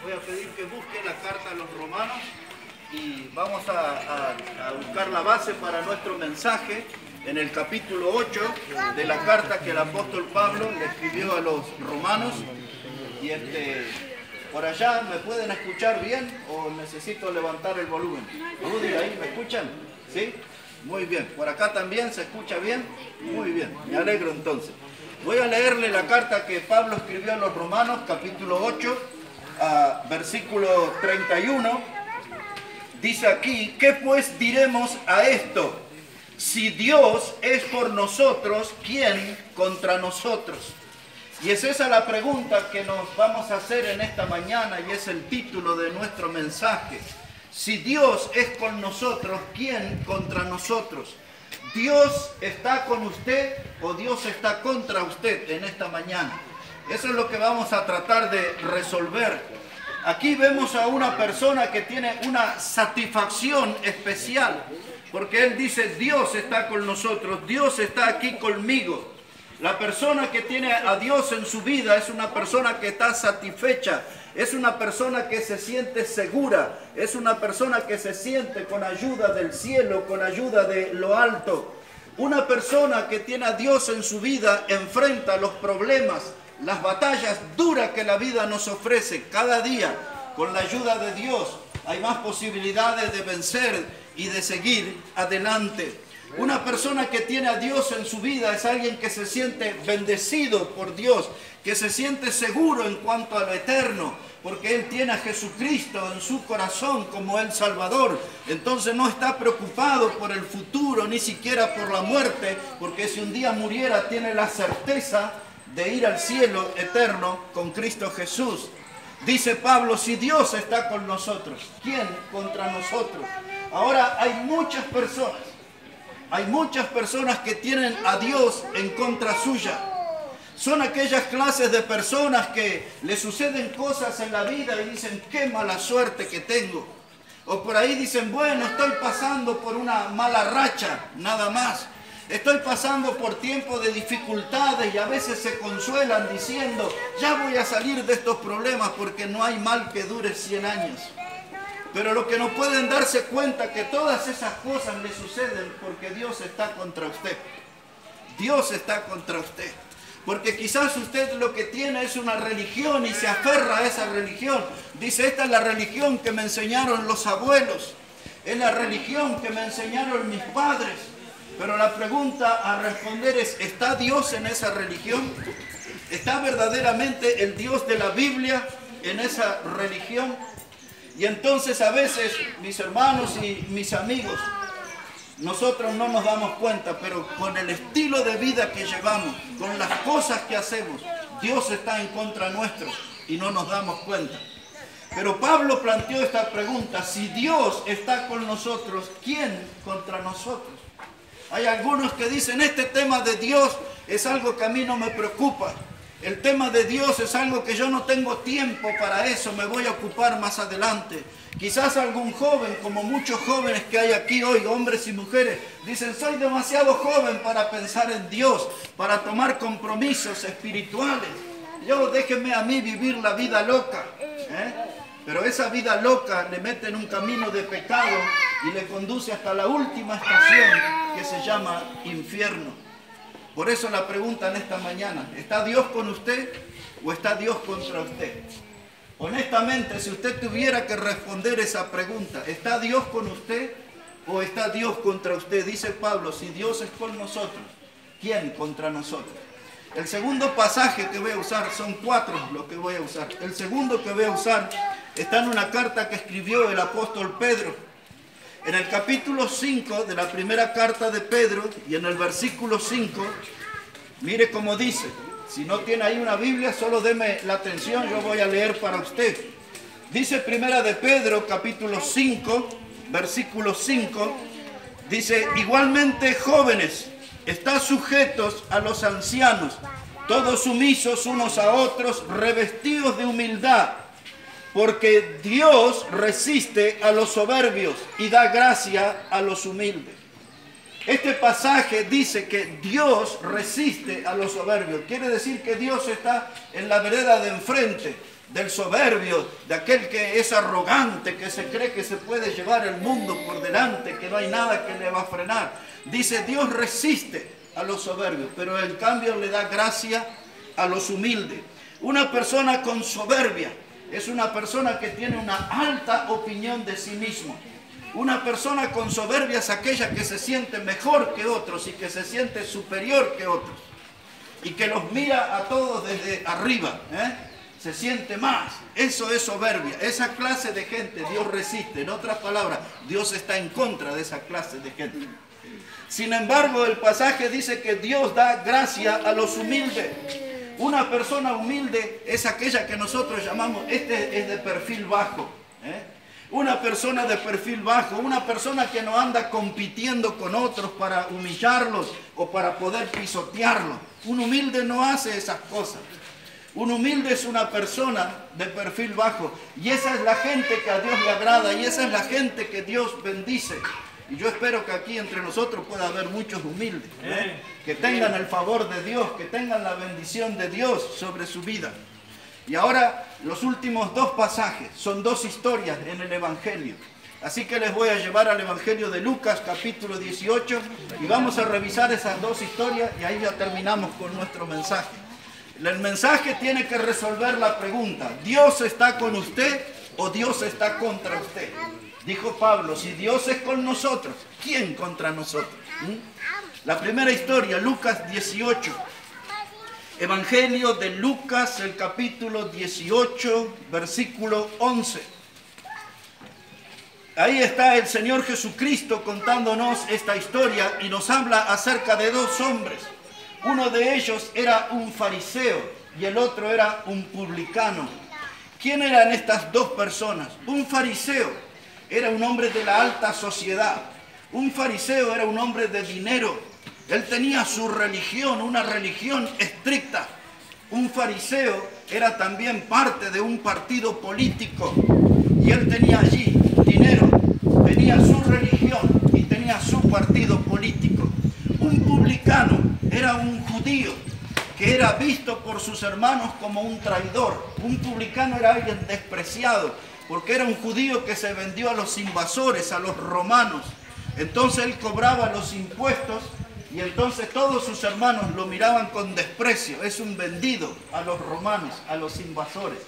voy a pedir que busque la carta a los romanos y vamos a buscar la base para nuestro mensaje en el capítulo 8 de la carta que el apóstol Pablo le escribió a los romanos. Y por allá, ¿me pueden escuchar bien o necesito levantar el volumen? Rudy, ¿ahí me escuchan? ¿Sí? Muy bien. ¿Por acá también se escucha bien? Muy bien, me alegro entonces. Voy a leerle la carta que Pablo escribió a los romanos, capítulo 8, versículo 31. Dice aquí: ¿qué pues diremos a esto? Si Dios es por nosotros, ¿quién contra nosotros? Y es esa la pregunta que nos vamos a hacer en esta mañana y es el título de nuestro mensaje. Si Dios es con nosotros, ¿quién contra nosotros? ¿Dios está con usted o Dios está contra usted en esta mañana? Eso es lo que vamos a tratar de resolver. Aquí vemos a una persona que tiene una satisfacción especial, porque él dice: Dios está con nosotros, Dios está aquí conmigo. La persona que tiene a Dios en su vida es una persona que está satisfecha, es una persona que se siente segura, es una persona que se siente con ayuda del cielo, con ayuda de lo alto. Una persona que tiene a Dios en su vida enfrenta los problemas, las batallas duras que la vida nos ofrece cada día. Con la ayuda de Dios hay más posibilidades de vencer y de seguir adelante. Una persona que tiene a Dios en su vida es alguien que se siente bendecido por Dios, que se siente seguro en cuanto a lo eterno, porque él tiene a Jesucristo en su corazón como el Salvador. Entonces no está preocupado por el futuro, ni siquiera por la muerte, porque si un día muriera tiene la certeza de ir al cielo eterno con Cristo Jesús. Dice Pablo: si Dios está con nosotros, ¿quién contra nosotros? Ahora hay muchas personas que tienen a Dios en contra suya. Son aquellas clases de personas que le suceden cosas en la vida y dicen: qué mala suerte que tengo. O por ahí dicen: bueno, estoy pasando por una mala racha, nada más. Estoy pasando por tiempos de dificultades, y a veces se consuelan diciendo: ya voy a salir de estos problemas porque no hay mal que dure 100 años. Pero lo que no pueden darse cuenta que todas esas cosas le suceden porque Dios está contra usted. Dios está contra usted. Porque quizás usted lo que tiene es una religión y se aferra a esa religión. Dice: esta es la religión que me enseñaron los abuelos. Es la religión que me enseñaron mis padres. Pero la pregunta a responder es: ¿está Dios en esa religión? ¿Está verdaderamente el Dios de la Biblia en esa religión? Y entonces a veces, mis hermanos y mis amigos, nosotros no nos damos cuenta, pero con el estilo de vida que llevamos, con las cosas que hacemos, Dios está en contra nuestro y no nos damos cuenta. Pero Pablo planteó esta pregunta: si Dios está con nosotros, ¿quién contra nosotros? Hay algunos que dicen: este tema de Dios es algo que a mí no me preocupa. El tema de Dios es algo que yo no tengo tiempo para eso, me voy a ocupar más adelante. Quizás algún joven, como muchos jóvenes que hay aquí hoy, hombres y mujeres, dicen: soy demasiado joven para pensar en Dios, para tomar compromisos espirituales. Déjenme a mí vivir la vida loca. Pero esa vida loca le mete en un camino de pecado y le conduce hasta la última estación, que se llama infierno. Por eso la pregunta en esta mañana: ¿está Dios con usted o está Dios contra usted? Honestamente, si usted tuviera que responder esa pregunta, ¿está Dios con usted o está Dios contra usted? Dice Pablo: si Dios es con nosotros, ¿quién contra nosotros? El segundo pasaje que voy a usar, son 4 los que voy a usar. El segundo que voy a usar está en una carta que escribió el apóstol Pedro. En el capítulo 5 de la primera carta de Pedro, y en el versículo 5, mire cómo dice. Si no tiene ahí una Biblia, solo deme la atención, yo voy a leer para usted. Dice primera de Pedro, capítulo 5, versículo 5, dice: igualmente, jóvenes, estad sujetos a los ancianos, todos sumisos unos a otros, revestidos de humildad, porque Dios resiste a los soberbios y da gracia a los humildes. Este pasaje dice que Dios resiste a los soberbios. Quiere decir que Dios está en la vereda de enfrente. del soberbio, de aquel que es arrogante, que se cree que se puede llevar el mundo por delante, que no hay nada que le va a frenar. Dice, Dios resiste a los soberbios, pero en cambio le da gracia a los humildes. Una persona con soberbia es una persona que tiene una alta opinión de sí mismo. Una persona con soberbia es aquella que se siente mejor que otros y que se siente superior que otros. Y que los mira a todos desde arriba, se siente más. Eso es soberbia. Esa clase de gente Dios resiste. En otras palabras, Dios está en contra de esa clase de gente. Sin embargo, el pasaje dice que Dios da gracia a los humildes. Una persona humilde es aquella que nosotros llamamos, este es de perfil bajo. Una persona de perfil bajo, una persona que no anda compitiendo con otros para humillarlos o para poder pisotearlos. Un humilde no hace esas cosas. Un humilde es una persona de perfil bajo. Y esa es la gente que a Dios le agrada y esa es la gente que Dios bendice. Y yo espero que aquí entre nosotros pueda haber muchos humildes, que tengan el favor de Dios, que tengan la bendición de Dios sobre su vida. Y ahora los últimos dos pasajes son dos historias en el Evangelio. Así que les voy a llevar al Evangelio de Lucas, capítulo 18, y vamos a revisar esas dos historias y ahí ya terminamos con nuestro mensaje. El mensaje tiene que resolver la pregunta, ¿Dios está con usted o Dios está contra usted? Dijo Pablo, si Dios es con nosotros, ¿quién contra nosotros? La primera historia, Lucas 18. Evangelio de Lucas, el capítulo 18, versículo 11. Ahí está el Señor Jesucristo contándonos esta historia y nos habla acerca de dos hombres. Uno de ellos era un fariseo y el otro era un publicano. ¿Quién eran estas dos personas? Un fariseo era un hombre de la alta sociedad. Un fariseo era un hombre de dinero. Él tenía su religión, una religión estricta. Un fariseo era también parte de un partido político. Y él tenía allí dinero, tenía su religión y tenía su partido político. Un publicano era un judío que era visto por sus hermanos como un traidor. Un publicano era alguien despreciado, porque era un judío que se vendió a los invasores, a los romanos. Entonces él cobraba los impuestos y entonces todos sus hermanos lo miraban con desprecio. Es un vendido a los romanos, a los invasores.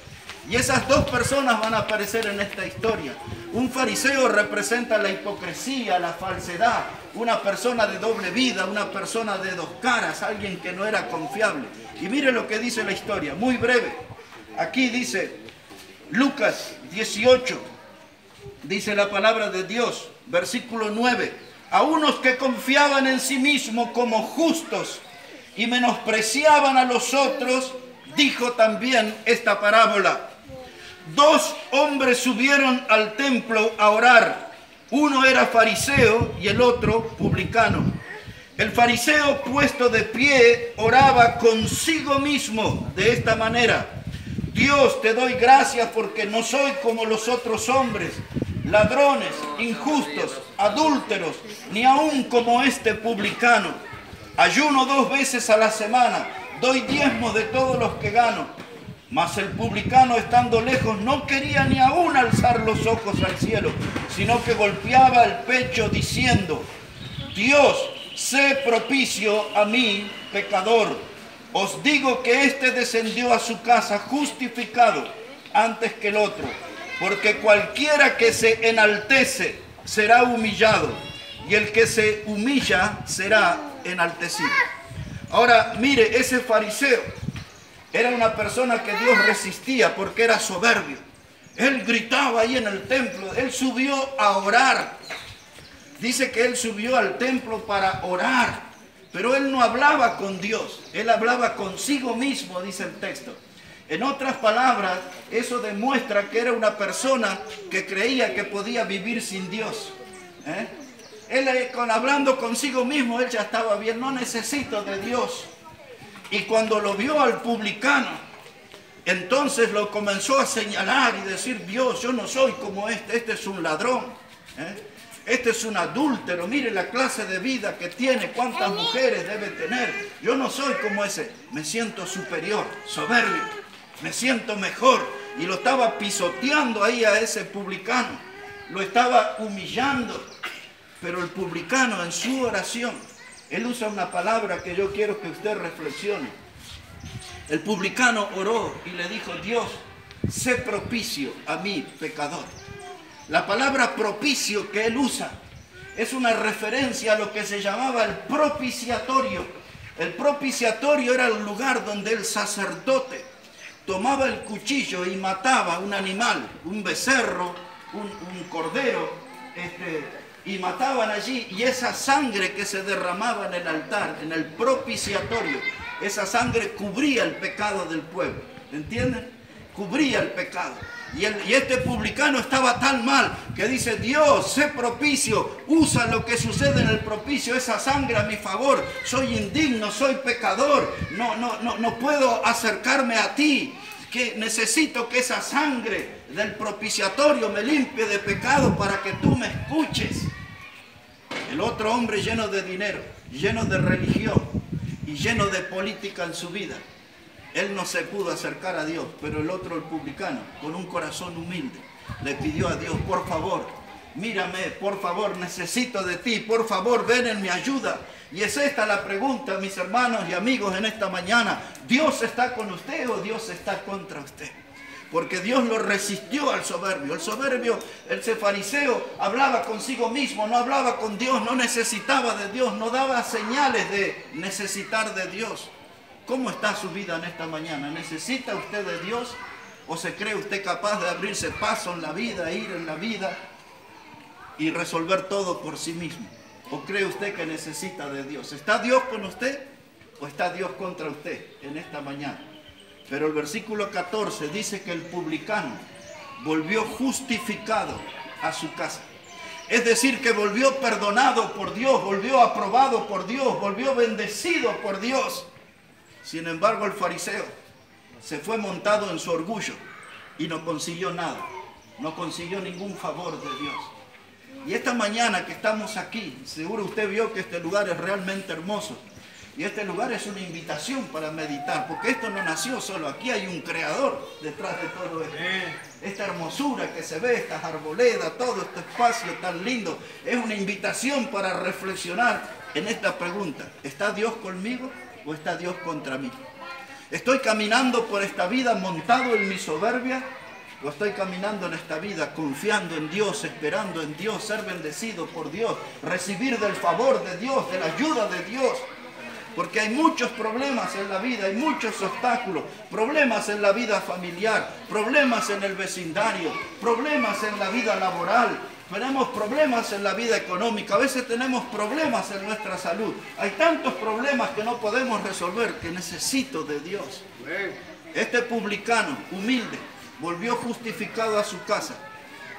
Y esas dos personas van a aparecer en esta historia. Un fariseo representa la hipocresía, la falsedad, una persona de doble vida, una persona de dos caras, alguien que no era confiable. Y mire lo que dice la historia, muy breve. Aquí dice Lucas 18, dice la palabra de Dios, versículo 9. A unos que confiaban en sí mismos como justos y menospreciaban a los otros, dijo también esta parábola. Dos hombres subieron al templo a orar. Uno era fariseo y el otro publicano. El fariseo, puesto de pie, oraba consigo mismo de esta manera. Dios, te doy gracias porque no soy como los otros hombres, ladrones, injustos, adúlteros, ni aun como este publicano. Ayuno 2 veces a la semana, doy diezmos de todos los que gano. Mas el publicano, estando lejos, no quería ni aún alzar los ojos al cielo, sino que golpeaba el pecho diciendo, Dios, sé propicio a mí, pecador. Os digo que éste descendió a su casa justificado antes que el otro, porque cualquiera que se enaltece será humillado, y el que se humilla será enaltecido. Ahora, mire, ese fariseo era una persona que Dios resistía porque era soberbio. Él gritaba ahí en el templo, él subió a orar. Dice que él subió al templo para orar, pero él no hablaba con Dios, él hablaba consigo mismo, dice el texto. En otras palabras, eso demuestra que era una persona que creía que podía vivir sin Dios. Él hablando consigo mismo, él ya estaba bien, no necesito de Dios. Y cuando lo vio al publicano, entonces lo comenzó a señalar y decir, Dios, yo no soy como este es un ladrón, este es un adúltero, mire la clase de vida que tiene, cuántas mujeres debe tener, yo no soy como ese, me siento superior, soberbio, me siento mejor, y lo estaba pisoteando ahí a ese publicano, lo estaba humillando. Pero el publicano en su oración, él usa una palabra que yo quiero que usted reflexione. El publicano oró y le dijo: Dios, sé propicio a mí, pecador. La palabra propicio que él usa es una referencia a lo que se llamaba el propiciatorio. El propiciatorio era el lugar donde el sacerdote tomaba el cuchillo y mataba un animal, un becerro, un cordero, y mataban allí, y esa sangre que se derramaba en el altar, en el propiciatorio, esa sangre cubría el pecado del pueblo. ¿Entienden? Cubría el pecado. Y este publicano estaba tan mal que dice: Dios, sé propicio, usa lo que sucede en el propicio, esa sangre a mi favor. Soy indigno, soy pecador, no puedo acercarme a ti, que necesito que esa sangre del propiciatorio me limpie de pecado para que tú me escuches. El otro hombre, lleno de dinero, lleno de religión y lleno de política en su vida, él no se pudo acercar a Dios, pero el otro, el publicano, con un corazón humilde, le pidió a Dios: por favor, mírame, por favor, necesito de ti, por favor, ven en mi ayuda. Y es esta la pregunta, mis hermanos y amigos, en esta mañana: ¿Dios está con usted o Dios está contra usted? Porque Dios lo resistió al soberbio. El soberbio, ese fariseo, hablaba consigo mismo, no hablaba con Dios, no necesitaba de Dios, no daba señales de necesitar de Dios. ¿Cómo está su vida en esta mañana? ¿Necesita usted de Dios? ¿O se cree usted capaz de abrirse paso en la vida, ir en la vida y resolver todo por sí mismo? ¿O cree usted que necesita de Dios? ¿Está Dios con usted o está Dios contra usted en esta mañana? Pero el versículo 14 dice que el publicano volvió justificado a su casa. Es decir, que volvió perdonado por Dios, volvió aprobado por Dios, volvió bendecido por Dios. Sin embargo, el fariseo se fue montado en su orgullo y no consiguió nada, no consiguió ningún favor de Dios. Y esta mañana que estamos aquí, seguro usted vio que este lugar es realmente hermoso. Y este lugar es una invitación para meditar, porque esto no nació solo, aquí hay un creador detrás de todo esto. Esta hermosura que se ve, estas arboledas, todo este espacio tan lindo, es una invitación para reflexionar en esta pregunta: ¿está Dios conmigo o está Dios contra mí? ¿Estoy caminando por esta vida montado en mi soberbia? ¿O estoy caminando en esta vida confiando en Dios, esperando en Dios, ser bendecido por Dios, recibir del favor de Dios, de la ayuda de Dios? Porque hay muchos problemas en la vida, hay muchos obstáculos, problemas en la vida familiar, problemas en el vecindario, problemas en la vida laboral, tenemos problemas en la vida económica, a veces tenemos problemas en nuestra salud. Hay tantos problemas que no podemos resolver, que necesito de Dios. Este publicano humilde volvió justificado a su casa.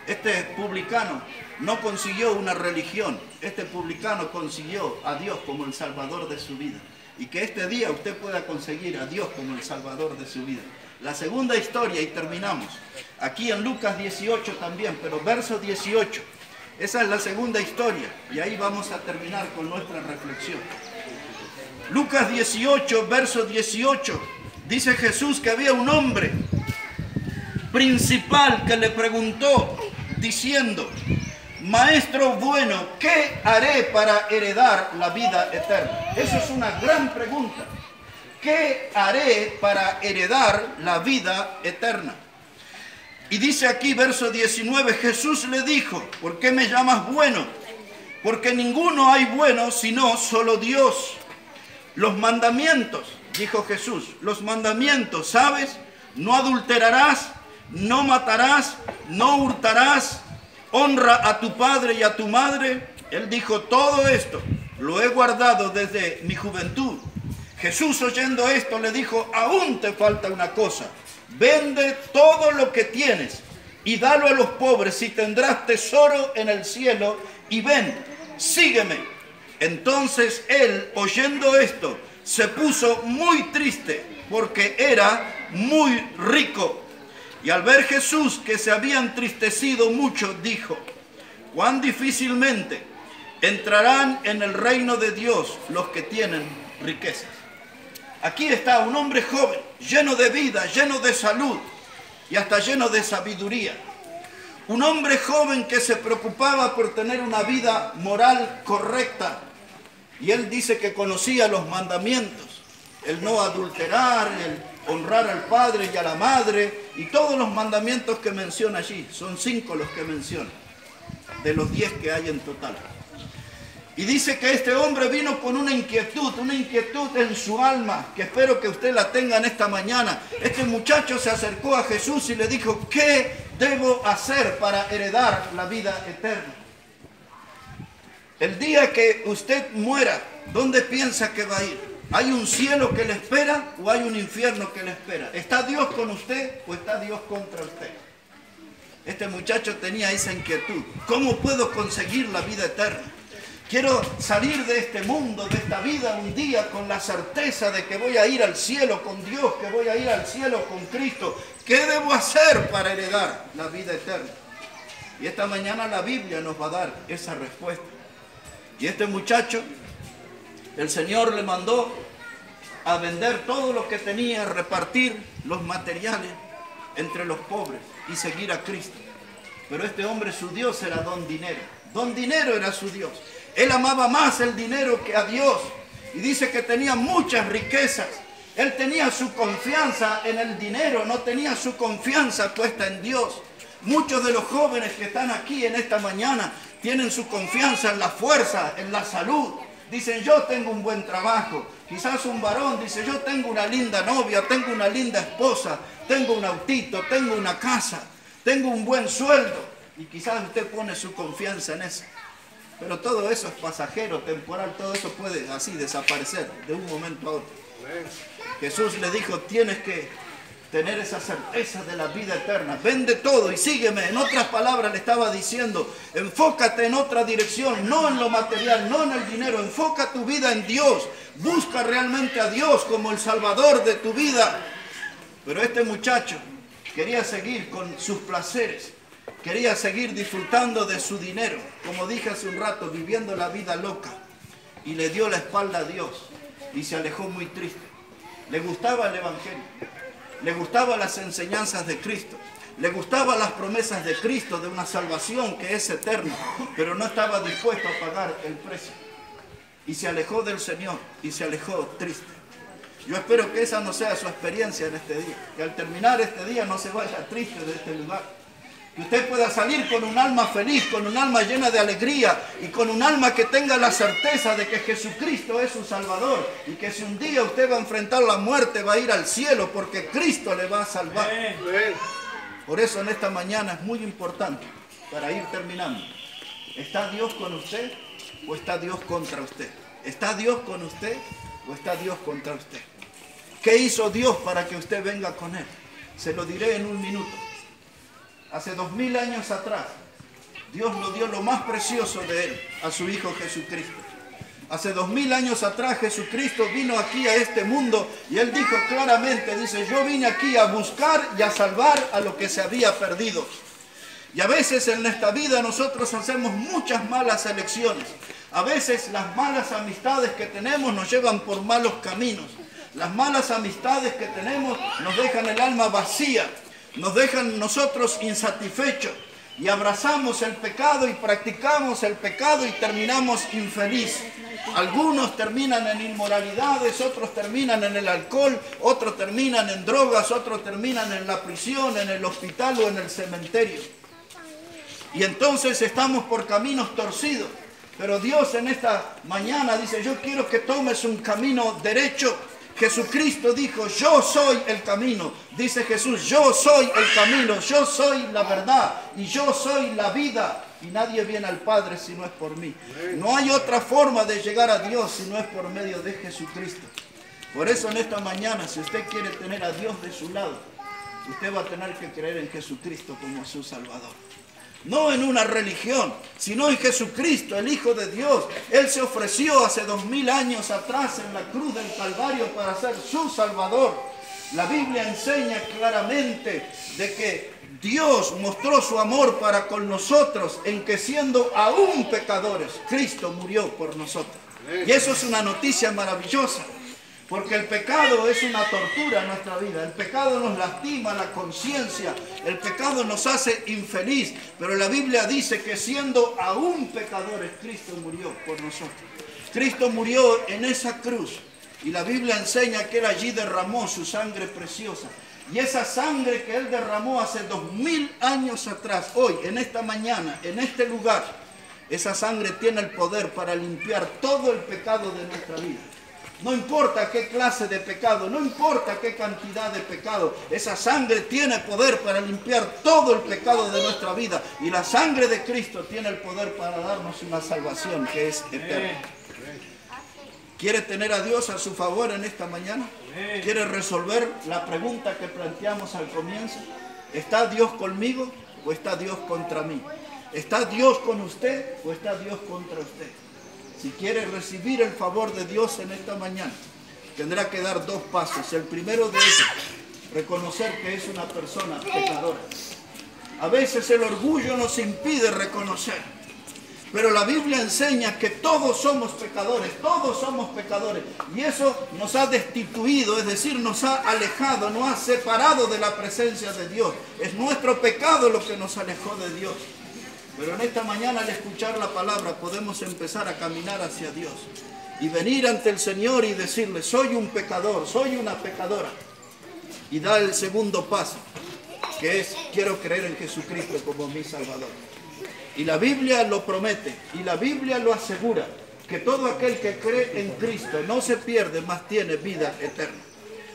Este publicano no consiguió una religión, este publicano consiguió a Dios como el Salvador de su vida. Y que este día usted pueda conseguir a Dios como el Salvador de su vida. La segunda historia, y terminamos, aquí en Lucas 18 también, pero verso 18. Esa es la segunda historia, y ahí vamos a terminar con nuestra reflexión. Lucas 18, verso 18, dice Jesús que había un hombre principal que le preguntó, diciendo: Maestro bueno, ¿qué haré para heredar la vida eterna? Eso es una gran pregunta. ¿Qué haré para heredar la vida eterna? Y dice aquí, verso 19, Jesús le dijo: ¿por qué me llamas bueno? Porque ninguno hay bueno sino solo Dios. Los mandamientos, dijo Jesús, los mandamientos, ¿sabes? No adulterarás, no matarás, no hurtarás, honra a tu padre y a tu madre. Él dijo: todo esto lo he guardado desde mi juventud. Jesús, oyendo esto, le dijo: aún te falta una cosa. Vende todo lo que tienes y dalo a los pobres, y tendrás tesoro en el cielo, y ven, sígueme. Entonces él, oyendo esto, se puso muy triste, porque era muy rico. Y al ver Jesús que se había entristecido mucho, dijo: cuán difícilmente entrarán en el reino de Dios los que tienen riquezas. Aquí está un hombre joven, lleno de vida, lleno de salud, y hasta lleno de sabiduría. Un hombre joven que se preocupaba por tener una vida moral correcta. Y él dice que conocía los mandamientos. El no adulterar, el honrar al padre y a la madre, y todos los mandamientos que menciona allí. Son 5 los que menciona, de los 10 que hay en total. Y dice que este hombre vino con una inquietud en su alma, que espero que usted la tenga en esta mañana. Este muchacho se acercó a Jesús y le dijo, ¿qué debo hacer para heredar la vida eterna? El día que usted muera, ¿dónde piensa que va a ir? ¿Hay un cielo que le espera o hay un infierno que le espera? ¿Está Dios con usted o está Dios contra usted? Este muchacho tenía esa inquietud. ¿Cómo puedo conseguir la vida eterna? Quiero salir de este mundo, de esta vida un día con la certeza de que voy a ir al cielo con Dios, que voy a ir al cielo con Cristo. ¿Qué debo hacer para heredar la vida eterna? Y esta mañana la Biblia nos va a dar esa respuesta. Y este muchacho, el Señor le mandó a vender todo lo que tenía, a repartir los materiales entre los pobres y seguir a Cristo. Pero este hombre, su Dios era don dinero. Don dinero era su Dios. Él amaba más el dinero que a Dios. Y dice que tenía muchas riquezas. Él tenía su confianza en el dinero, no tenía su confianza puesta en Dios. Muchos de los jóvenes que están aquí en esta mañana tienen su confianza en la fuerza, en la salud. Dicen, yo tengo un buen trabajo. Quizás un varón dice, yo tengo una linda novia, tengo una linda esposa, tengo un autito, tengo una casa, tengo un buen sueldo. Y quizás usted pone su confianza en eso. Pero todo eso es pasajero, temporal, todo eso puede así desaparecer de un momento a otro. Jesús le dijo, tienes que tener esa certeza de la vida eterna. Vende todo y sígueme. En otras palabras le estaba diciendo, enfócate en otra dirección, no en lo material, no en el dinero. Enfoca tu vida en Dios. Busca realmente a Dios como el Salvador de tu vida. Pero este muchacho quería seguir con sus placeres. Quería seguir disfrutando de su dinero, como dije hace un rato, viviendo la vida loca. Y le dio la espalda a Dios y se alejó muy triste. Le gustaba el Evangelio, le gustaban las enseñanzas de Cristo, le gustaban las promesas de Cristo de una salvación que es eterna, pero no estaba dispuesto a pagar el precio. Y se alejó del Señor y se alejó triste. Yo espero que esa no sea su experiencia en este día, que al terminar este día no se vaya triste de este lugar. Que usted pueda salir con un alma feliz, con un alma llena de alegría y con un alma que tenga la certeza de que Jesucristo es su Salvador y que si un día usted va a enfrentar la muerte va a ir al cielo porque Cristo le va a salvar. Por eso en esta mañana es muy importante, para ir terminando, ¿está Dios con usted o está Dios contra usted? ¿Está Dios con usted o está Dios contra usted? ¿Qué hizo Dios para que usted venga con Él? Se lo diré en un minuto. Hace 2000 años atrás, Dios nos dio lo más precioso de Él, a su Hijo Jesucristo. Hace 2000 años atrás, Jesucristo vino aquí a este mundo y Él dijo claramente, dice, yo vine aquí a buscar y a salvar a lo que se había perdido. Y a veces en esta vida nosotros hacemos muchas malas elecciones. A veces las malas amistades que tenemos nos llevan por malos caminos. Las malas amistades que tenemos nos dejan el alma vacía. Nos dejan nosotros insatisfechos y abrazamos el pecado y practicamos el pecado y terminamos infelices. Algunos terminan en inmoralidades, otros terminan en el alcohol, otros terminan en drogas, otros terminan en la prisión, en el hospital o en el cementerio. Y entonces estamos por caminos torcidos. Pero Dios en esta mañana dice, yo quiero que tomes un camino derecho. Jesucristo dijo, yo soy el camino. Dice Jesús, yo soy el camino, yo soy la verdad y yo soy la vida. Y nadie viene al Padre si no es por mí. No hay otra forma de llegar a Dios si no es por medio de Jesucristo. Por eso en esta mañana, si usted quiere tener a Dios de su lado, usted va a tener que creer en Jesucristo como su Salvador. No en una religión, sino en Jesucristo, el Hijo de Dios. Él se ofreció hace 2000 años atrás en la cruz del Calvario para ser su Salvador. La Biblia enseña claramente de que Dios mostró su amor para con nosotros en que siendo aún pecadores, Cristo murió por nosotros. Y eso es una noticia maravillosa. Porque el pecado es una tortura en nuestra vida. El pecado nos lastima la conciencia. El pecado nos hace infeliz. Pero la Biblia dice que siendo aún pecadores, Cristo murió por nosotros. Cristo murió en esa cruz. Y la Biblia enseña que Él allí derramó su sangre preciosa. Y esa sangre que Él derramó hace 2000 años atrás, hoy, en esta mañana, en este lugar, esa sangre tiene el poder para limpiar todo el pecado de nuestra vida. No importa qué clase de pecado, no importa qué cantidad de pecado, esa sangre tiene poder para limpiar todo el pecado de nuestra vida. Y la sangre de Cristo tiene el poder para darnos una salvación que es eterna. ¿Quiere tener a Dios a su favor en esta mañana? ¿Quiere resolver la pregunta que planteamos al comienzo? ¿Está Dios conmigo o está Dios contra mí? ¿Está Dios con usted o está Dios contra usted? Si quiere recibir el favor de Dios en esta mañana, tendrá que dar dos pasos. El primero de ellos, reconocer que es una persona pecadora. A veces el orgullo nos impide reconocer, pero la Biblia enseña que todos somos pecadores, y eso nos ha destituido, es decir, nos ha alejado, nos ha separado de la presencia de Dios. Es nuestro pecado lo que nos alejó de Dios. Pero en esta mañana, al escuchar la palabra, podemos empezar a caminar hacia Dios y venir ante el Señor y decirle: soy un pecador, soy una pecadora. Y dar el segundo paso, que es: quiero creer en Jesucristo como mi Salvador. Y la Biblia lo promete, y la Biblia lo asegura, que todo aquel que cree en Cristo no se pierde, mas tiene vida eterna.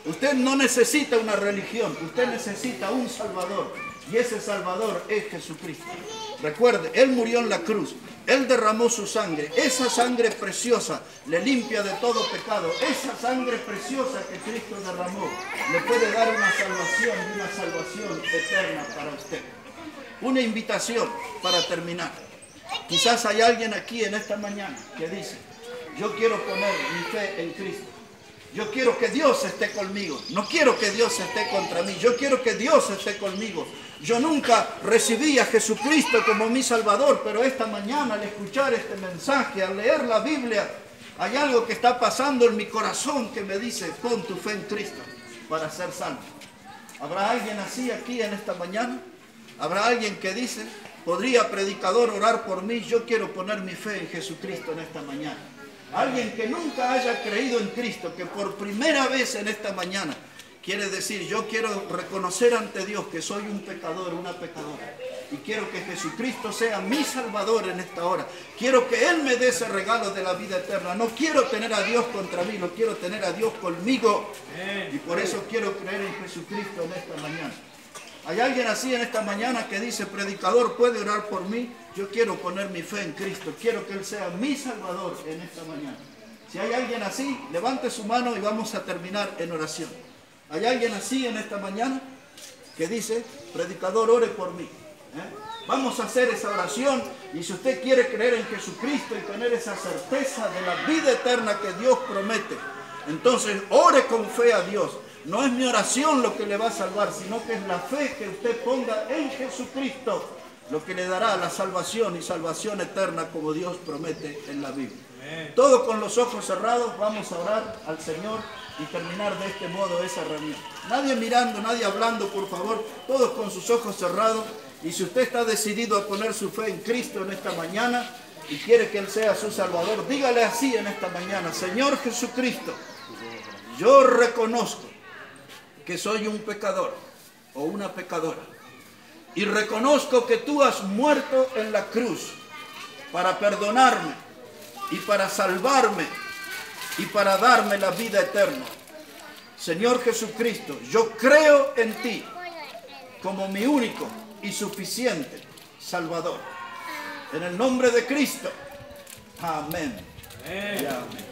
Usted no necesita una religión, usted necesita un Salvador. Y ese Salvador es Jesucristo. Recuerde, Él murió en la cruz. Él derramó su sangre. Esa sangre preciosa le limpia de todo pecado. Esa sangre preciosa que Cristo derramó le puede dar una salvación eterna para usted. Una invitación para terminar. Quizás hay alguien aquí en esta mañana que dice: yo quiero poner mi fe en Cristo. Yo quiero que Dios esté conmigo. No quiero que Dios esté contra mí. Yo quiero que Dios esté conmigo. Yo nunca recibí a Jesucristo como mi Salvador, pero esta mañana, al escuchar este mensaje, al leer la Biblia, hay algo que está pasando en mi corazón que me dice: pon tu fe en Cristo para ser salvo. ¿Habrá alguien así aquí en esta mañana? ¿Habrá alguien que dice: podría, predicador, orar por mí? Yo quiero poner mi fe en Jesucristo en esta mañana. Alguien que nunca haya creído en Cristo, que por primera vez en esta mañana quiere decir: yo quiero reconocer ante Dios que soy un pecador, una pecadora, y quiero que Jesucristo sea mi Salvador en esta hora. Quiero que Él me dé ese regalo de la vida eterna. No quiero tener a Dios contra mí, no quiero tener a Dios conmigo, y por eso quiero creer en Jesucristo en esta mañana. ¿Hay alguien así en esta mañana que dice: predicador, puede orar por mí? Yo quiero poner mi fe en Cristo, quiero que Él sea mi Salvador en esta mañana. Si hay alguien así, levante su mano y vamos a terminar en oración. ¿Hay alguien así en esta mañana que dice: predicador, ore por mí? Vamos a hacer esa oración, y si usted quiere creer en Jesucristo y tener esa certeza de la vida eterna que Dios promete, entonces ore con fe a Dios. No es mi oración lo que le va a salvar, sino que es la fe que usted ponga en Jesucristo lo que le dará la salvación, y salvación eterna como Dios promete en la Biblia. Todos con los ojos cerrados vamos a orar al Señor y terminar de este modo esa reunión. Nadie mirando, nadie hablando, por favor, todos con sus ojos cerrados. Y si usted está decidido a poner su fe en Cristo en esta mañana y quiere que Él sea su Salvador, dígale así en esta mañana: Señor Jesucristo, yo reconozco que soy un pecador o una pecadora, y reconozco que tú has muerto en la cruz para perdonarme y para salvarme y para darme la vida eterna. Señor Jesucristo, yo creo en ti como mi único y suficiente Salvador. En el nombre de Cristo. Amén. Amén.